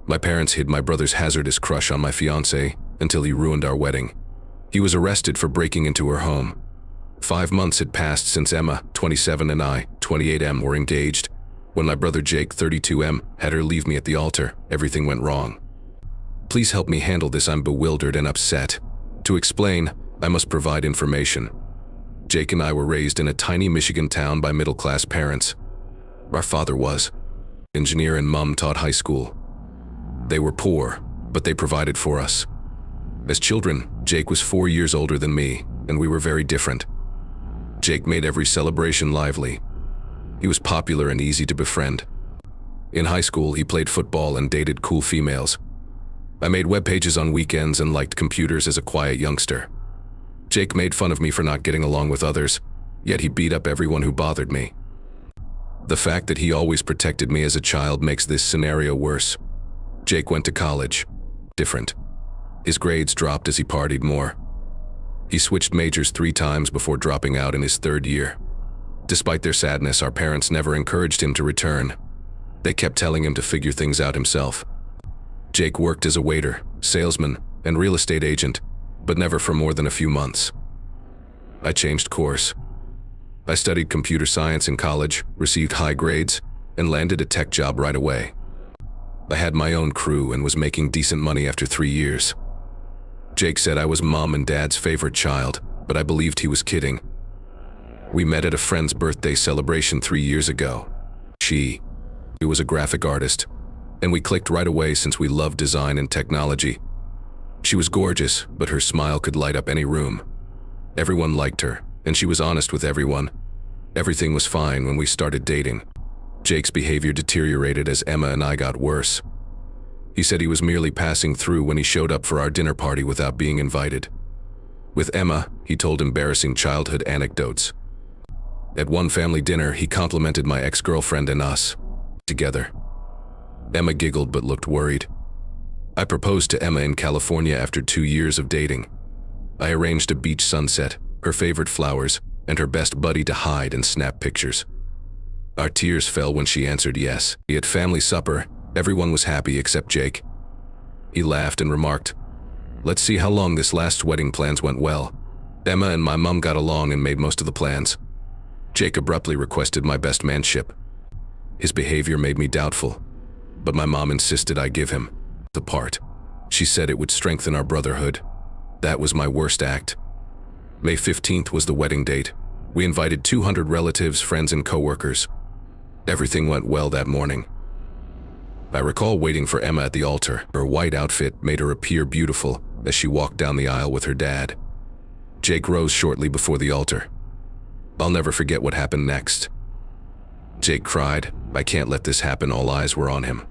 My parents hid my brother's hazardous crush on my fiancée until he ruined our wedding. He was arrested for breaking into her home. 5 months had passed since Emma, 27, and I, 28M, were engaged. When my brother Jake, 32M, had her leave me at the altar, everything went wrong. Please help me handle this. I'm bewildered and upset. To explain, I must provide information. Jake and I were raised in a tiny Michigan town by middle-class parents. Our father was an engineer and Mom taught high school. They were poor, but they provided for us. As children, Jake was 4 years older than me, and we were very different. Jake made every celebration lively. He was popular and easy to befriend. In high school, he played football and dated cool females. I made web pages on weekends and liked computers as a quiet youngster. Jake made fun of me for not getting along with others, yet he beat up everyone who bothered me. The fact that he always protected me as a child makes this scenario worse. Jake went to college. Different. His grades dropped as he partied more. He switched majors 3 times before dropping out in his 3rd year. Despite their sadness, our parents never encouraged him to return. They kept telling him to figure things out himself. Jake worked as a waiter, salesman, and real estate agent, but never for more than a few months. I changed course. I studied computer science in college, received high grades, and landed a tech job right away. I had my own crew and was making decent money after 3 years. Jake said I was Mom and Dad's favorite child, but I believed he was kidding. We met at a friend's birthday celebration 3 years ago. She was a graphic artist, and we clicked right away since we loved design and technology. She was gorgeous, but her smile could light up any room. Everyone liked her, and she was honest with everyone. Everything was fine when we started dating. Jake's behavior deteriorated as Emma and I got worse. He said he was merely passing through when he showed up for our dinner party without being invited. With Emma, he told embarrassing childhood anecdotes. At one family dinner, he complimented my ex-girlfriend and us together. Emma giggled but looked worried. I proposed to Emma in California after 2 years of dating. I arranged a beach sunset, her favorite flowers, and her best buddy to hide and snap pictures. Our tears fell when she answered yes. At family supper, everyone was happy except Jake. He laughed and remarked, "Let's see how long this last wedding plans went well. Emma and my mom got along and made most of the plans." Jake abruptly requested my best manship. His behavior made me doubtful, but my mom insisted I give him the part. She said it would strengthen our brotherhood. That was my worst act. May 15th was the wedding date. We invited 200 relatives, friends, and coworkers. Everything went well that morning. I recall waiting for Emma at the altar. Her white outfit made her appear beautiful as she walked down the aisle with her dad. Jake rose shortly before the altar. I'll never forget what happened next. Jake cried, "I can't let this happen." All eyes were on him.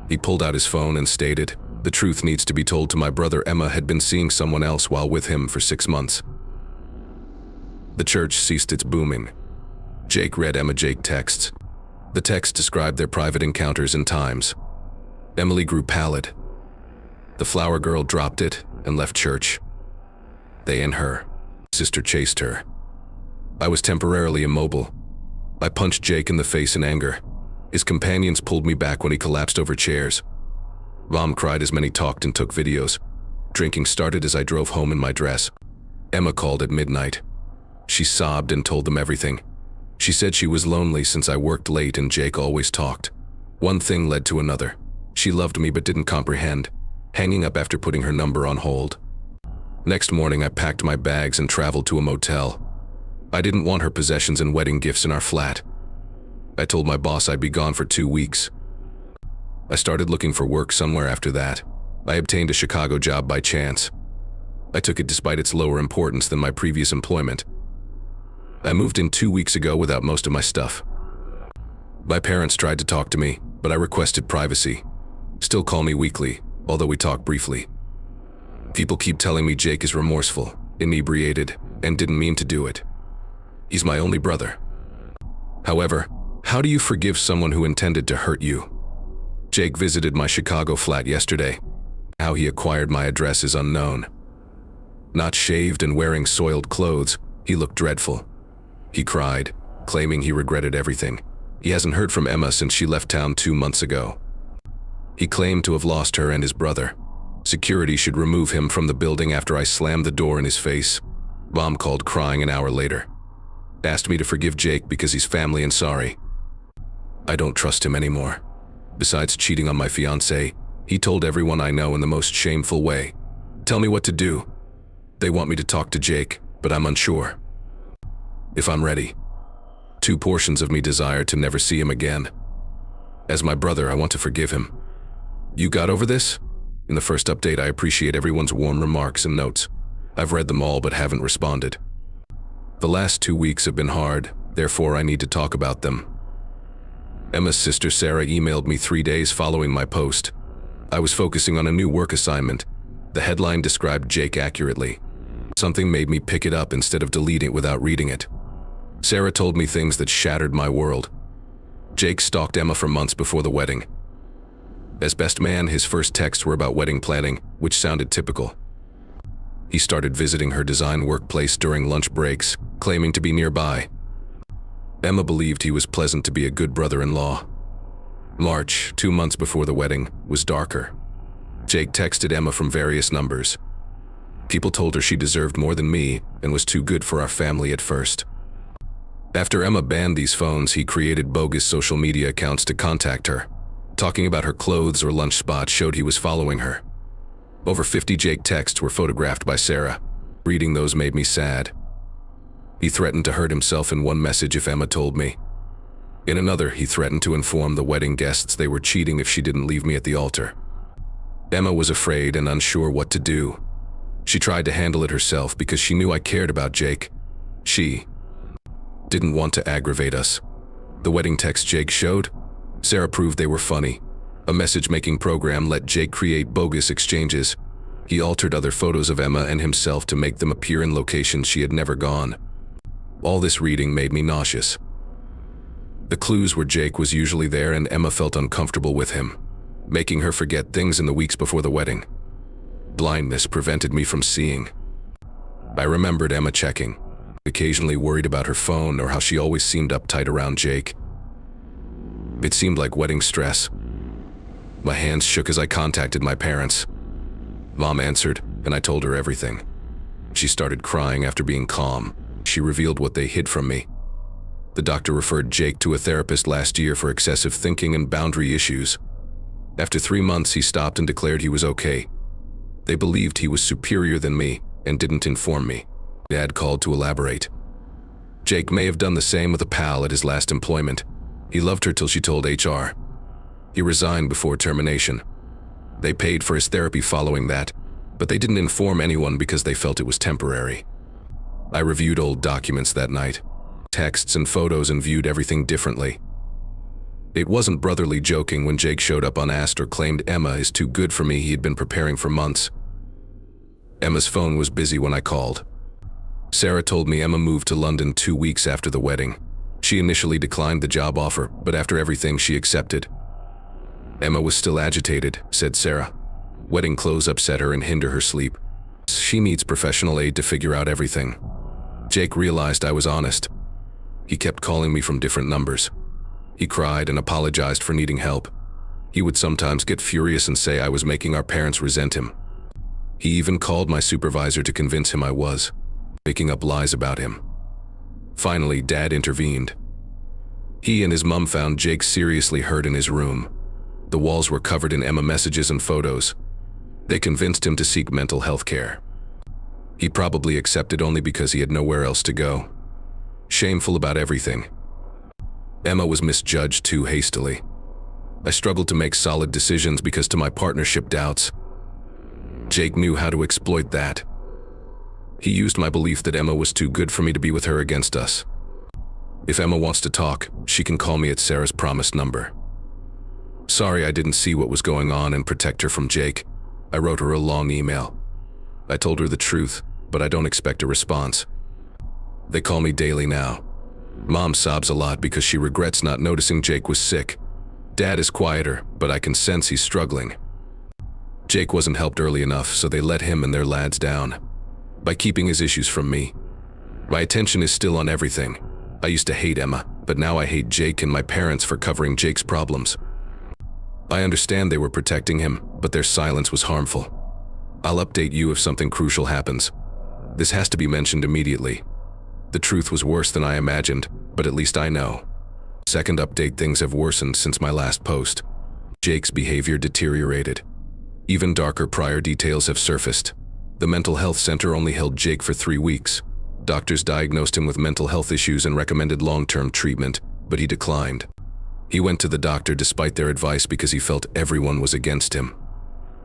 He pulled out his phone and stated, "The truth needs to be told to my brother. Emma had been seeing someone else while with him for 6 months." The church ceased its booming. Jake read Emma Jake texts. The text described their private encounters and times. Emily grew pallid. The flower girl dropped it and left church. They and her sister chased her. I was temporarily immobile. I punched Jake in the face in anger. His companions pulled me back when he collapsed over chairs. Mom cried as many talked and took videos. Drinking started as I drove home in my dress. Emma called at midnight. She sobbed and told them everything. She said she was lonely since I worked late and Jake always talked. One thing led to another. She loved me but didn't comprehend, hanging up after putting her number on hold. Next morning, I packed my bags and traveled to a motel. I didn't want her possessions and wedding gifts in our flat. I told my boss I'd be gone for 2 weeks. I started looking for work somewhere after that. I obtained a Chicago job by chance. I took it despite its lower importance than my previous employment. I moved in 2 weeks ago without most of my stuff. My parents tried to talk to me, but I requested privacy. Still call me weekly, although we talk briefly. People keep telling me Jake is remorseful, inebriated, and didn't mean to do it. He's my only brother. However, how do you forgive someone who intended to hurt you? Jake visited my Chicago flat yesterday. How he acquired my address is unknown. Not shaved and wearing soiled clothes, he looked dreadful. He cried, claiming he regretted everything. He hasn't heard from Emma since she left town 2 months ago. He claimed to have lost her and his brother. Security should remove him from the building after I slammed the door in his face. Mom called crying an hour later. Asked me to forgive Jake because he's family and sorry. I don't trust him anymore. Besides cheating on my fiancée, he told everyone I know in the most shameful way. Tell me what to do. They want me to talk to Jake, but I'm unsure. If I'm ready. 2 portions of me desire to never see him again. As my brother, I want to forgive him. You got over this? In the first update, I appreciate everyone's warm remarks and notes. I've read them all but haven't responded. The last 2 weeks have been hard, therefore I need to talk about them. Emma's sister Sarah emailed me 3 days following my post. I was focusing on a new work assignment. The headline described Jake accurately. Something made me pick it up instead of deleting it without reading it. Sarah told me things that shattered my world. Jake stalked Emma for months before the wedding. As best man, his first texts were about wedding planning, which sounded typical. He started visiting her design workplace during lunch breaks, claiming to be nearby. Emma believed he was pleasant to be a good brother-in-law. March, 2 months before the wedding, was darker. Jake texted Emma from various numbers. People told her she deserved more than me and was too good for our family at first. After Emma banned these phones, he created bogus social media accounts to contact her. Talking about her clothes or lunch spot showed he was following her. Over 50 Jake texts were photographed by Sarah. Reading those made me sad. He threatened to hurt himself in one message if Emma told me. In another, he threatened to inform the wedding guests they were cheating if she didn't leave me at the altar. Emma was afraid and unsure what to do. She tried to handle it herself because she knew I cared about Jake. She didn't want to aggravate us. The wedding text Jake showed? Sarah proved they were funny. A message-making program let Jake create bogus exchanges. He altered other photos of Emma and himself to make them appear in locations she had never gone. All this reading made me nauseous. The clues were Jake was usually there and Emma felt uncomfortable with him, making her forget things in the weeks before the wedding. Blindness prevented me from seeing. I remembered Emma checking, occasionally worried about her phone or how she always seemed uptight around Jake. It seemed like wedding stress. My hands shook as I contacted my parents. Mom answered, and I told her everything. She started crying after being calm. She revealed what they hid from me. The doctor referred Jake to a therapist last year for excessive thinking and boundary issues. After 3 months, he stopped and declared he was okay. They believed he was superior than me and didn't inform me. Dad called to elaborate. Jake may have done the same with a pal at his last employment. He loved her till she told HR. He resigned before termination. They paid for his therapy following that, but they didn't inform anyone because they felt it was temporary. I reviewed old documents that night, texts and photos, and viewed everything differently. It wasn't brotherly joking when Jake showed up unasked or claimed Emma is too good for me. He had been preparing for months. Emma's phone was busy when I called. Sarah told me Emma moved to London 2 weeks after the wedding. She initially declined the job offer, but after everything she accepted. Emma was still agitated, said Sarah. Wedding clothes upset her and hinder her sleep. She needs professional aid to figure out everything. Jake realized I was honest. He kept calling me from different numbers. He cried and apologized for needing help. He would sometimes get furious and say I was making our parents resent him. He even called my supervisor to convince him I was making up lies about him. Finally, Dad intervened. He and his mom found Jake seriously hurt in his room. The walls were covered in Emma messages and photos. They convinced him to seek mental health care. He probably accepted only because he had nowhere else to go. Shameful about everything. Emma was misjudged too hastily. I struggled to make solid decisions because to my partnership doubts. Jake knew how to exploit that. He used my belief that Emma was too good for me to be with her against us. If Emma wants to talk, she can call me at Sarah's promised number. Sorry I didn't see what was going on and protect her from Jake. I wrote her a long email. I told her the truth, but I don't expect a response. They call me daily now. Mom sobs a lot because she regrets not noticing Jake was sick. Dad is quieter, but I can sense he's struggling. Jake wasn't helped early enough, so they let him and their lads down by keeping his issues from me. My attention is still on everything. I used to hate Emma, but now I hate Jake and my parents for covering Jake's problems. I understand they were protecting him, but their silence was harmful. I'll update you if something crucial happens. This has to be mentioned immediately. The truth was worse than I imagined, but at least I know. Second update, things have worsened since my last post. Jake's behavior deteriorated. Even darker prior details have surfaced. The mental health center only held Jake for 3 weeks. Doctors diagnosed him with mental health issues and recommended long-term treatment, but he declined. He went to the doctor despite their advice because he felt everyone was against him.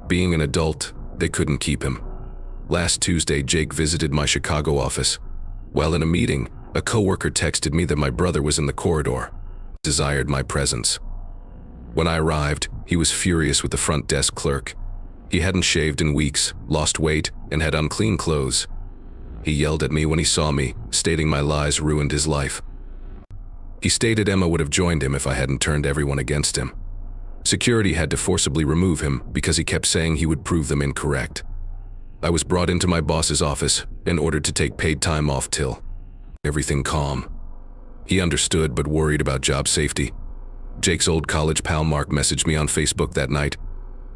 Being an adult, they couldn't keep him. Last Tuesday, Jake visited my Chicago office. While in a meeting, a coworker texted me that my brother was in the corridor, desired my presence. When I arrived, he was furious with the front desk clerk. He hadn't shaved in weeks, lost weight, and had unclean clothes. He yelled at me when he saw me, stating my lies ruined his life. He stated Emma would have joined him if I hadn't turned everyone against him. Security had to forcibly remove him because he kept saying he would prove them incorrect. I was brought into my boss's office and ordered to take paid time off till everything calm. He understood but worried about job safety. Jake's old college pal Mark messaged me on Facebook that night.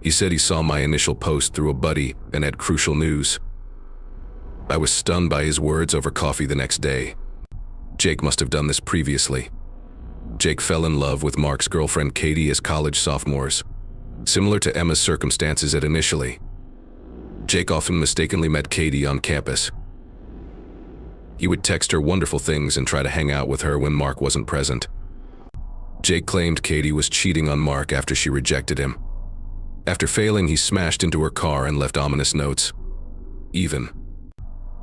He said he saw my initial post through a buddy and had crucial news. I was stunned by his words over coffee the next day. Jake must have done this previously. Jake fell in love with Mark's girlfriend Katie as college sophomores. Similar to Emma's circumstances at initially. Jake often mistakenly met Katie on campus. He would text her wonderful things and try to hang out with her when Mark wasn't present. Jake claimed Katie was cheating on Mark after she rejected him. After failing, he smashed into her car and left ominous notes. Even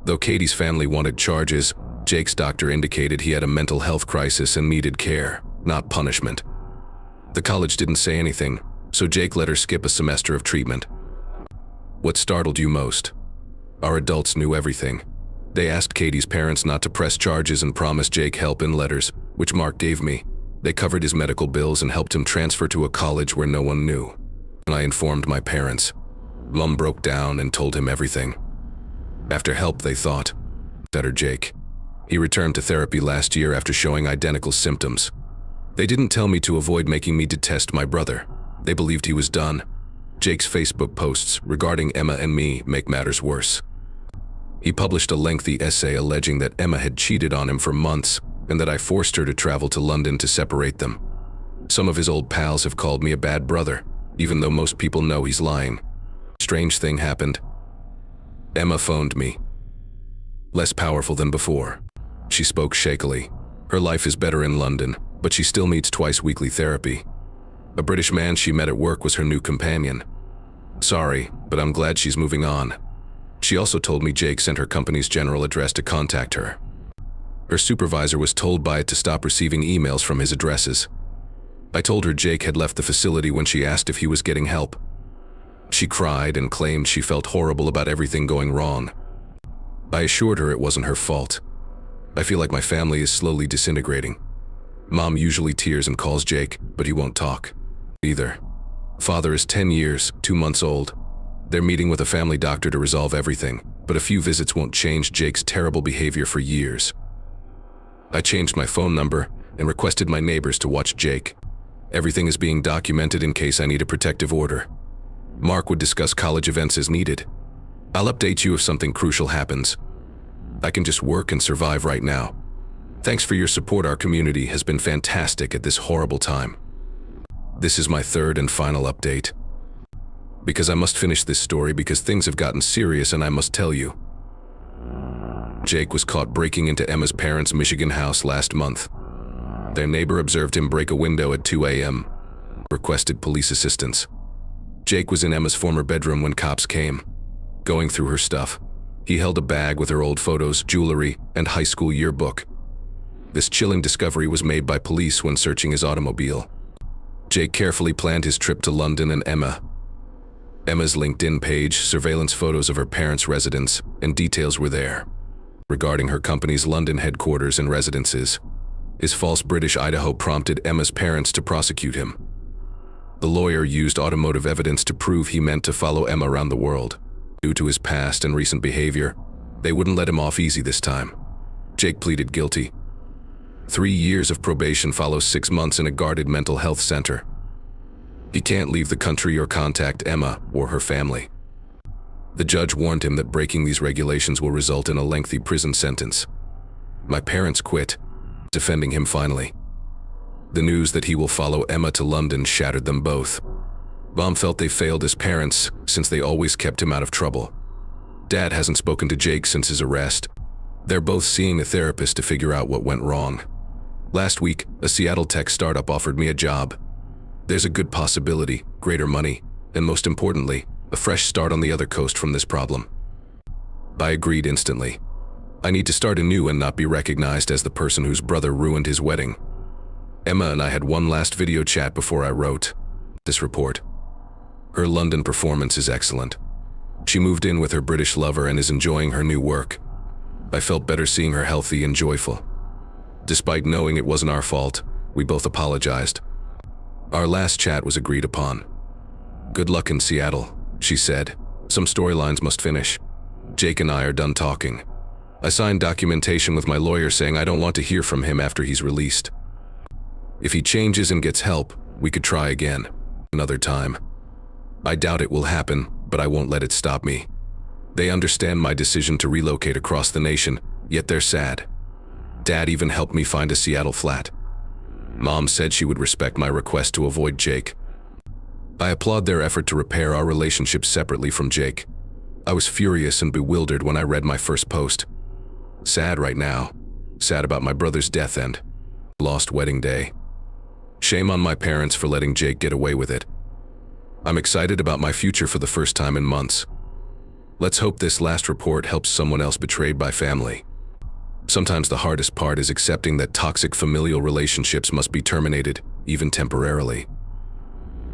though Katie's family wanted charges, Jake's doctor indicated he had a mental health crisis and needed care, not punishment. The college didn't say anything, so Jake let her skip a semester of treatment. What startled you most? Our adults knew everything. They asked Katie's parents not to press charges and promised Jake help in letters, which Mark gave me. They covered his medical bills and helped him transfer to a college where no one knew. And I informed my parents. Mom broke down and told him everything. After help, they thought, better Jake. He returned to therapy last year after showing identical symptoms. They didn't tell me to avoid making me detest my brother. They believed he was done. Jake's Facebook posts regarding Emma and me make matters worse. He published a lengthy essay alleging that Emma had cheated on him for months and that I forced her to travel to London to separate them. Some of his old pals have called me a bad brother, even though most people know he's lying. Strange thing happened. Emma phoned me. Less powerful than before. She spoke shakily. Her life is better in London, but she still needs twice-weekly therapy. A British man she met at work was her new companion. Sorry, but I'm glad she's moving on. She also told me Jake sent her company's general address to contact her. Her supervisor was told by it to stop receiving emails from his addresses. I told her Jake had left the facility when she asked if he was getting help. She cried and claimed she felt horrible about everything going wrong. I assured her it wasn't her fault. I feel like my family is slowly disintegrating. Mom usually tears and calls Jake, but he won't talk. Either. Father is 10 years, 2 months old. They're meeting with a family doctor to resolve everything, but a few visits won't change Jake's terrible behavior for years. I changed my phone number and requested my neighbors to watch Jake. Everything is being documented in case I need a protective order. Mark would discuss college events as needed. I'll update you if something crucial happens. I can just work and survive right now. Thanks for your support. Our community has been fantastic at this horrible time. This is my third and final update. Because I must finish this story because things have gotten serious and I must tell you. Jake was caught breaking into Emma's parents' Michigan house last month. Their neighbor observed him break a window at 2 a.m., requested police assistance. Jake was in Emma's former bedroom when cops came. Going through her stuff, he held a bag with her old photos, jewelry, and high school yearbook. This chilling discovery was made by police when searching his automobile. Jake carefully planned his trip to London and Emma's LinkedIn page, surveillance photos of her parents' residence, and details were there. Regarding her company's London headquarters and residences, his false British Idaho prompted Emma's parents to prosecute him. The lawyer used automotive evidence to prove he meant to follow Emma around the world. Due to his past and recent behavior, they wouldn't let him off easy this time. Jake pleaded guilty. 3 years of probation follows 6 months in a guarded mental health center. He can't leave the country or contact Emma or her family. The judge warned him that breaking these regulations will result in a lengthy prison sentence. My parents quit, defending him finally. The news that he will follow Emma to London shattered them both. Mom felt they failed as parents since they always kept him out of trouble. Dad hasn't spoken to Jake since his arrest. They're both seeing a therapist to figure out what went wrong. Last week, a Seattle tech startup offered me a job. There's a good possibility, greater money, and most importantly, a fresh start on the other coast from this problem. I agreed instantly. I need to start anew and not be recognized as the person whose brother ruined his wedding. Emma and I had one last video chat before I wrote this report. Her London performance is excellent. She moved in with her British lover and is enjoying her new work. I felt better seeing her healthy and joyful. Despite knowing it wasn't our fault, we both apologized. Our last chat was agreed upon. "Good luck in Seattle," she said. "Some storylines must finish. Jake and I are done talking. I signed documentation with my lawyer saying I don't want to hear from him after he's released. If he changes and gets help, we could try again, another time. I doubt it will happen, but I won't let it stop me. They understand my decision to relocate across the nation, yet they're sad. Dad even helped me find a Seattle flat. Mom said she would respect my request to avoid Jake. I applaud their effort to repair our relationship separately from Jake. I was furious and bewildered when I read my first post. Sad right now. Sad about my brother's death and lost wedding day. Shame on my parents for letting Jake get away with it. I'm excited about my future for the first time in months. Let's hope this last report helps someone else betrayed by family. Sometimes the hardest part is accepting that toxic familial relationships must be terminated, even temporarily.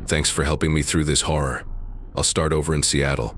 Thanks for helping me through this horror. I'll start over in Seattle.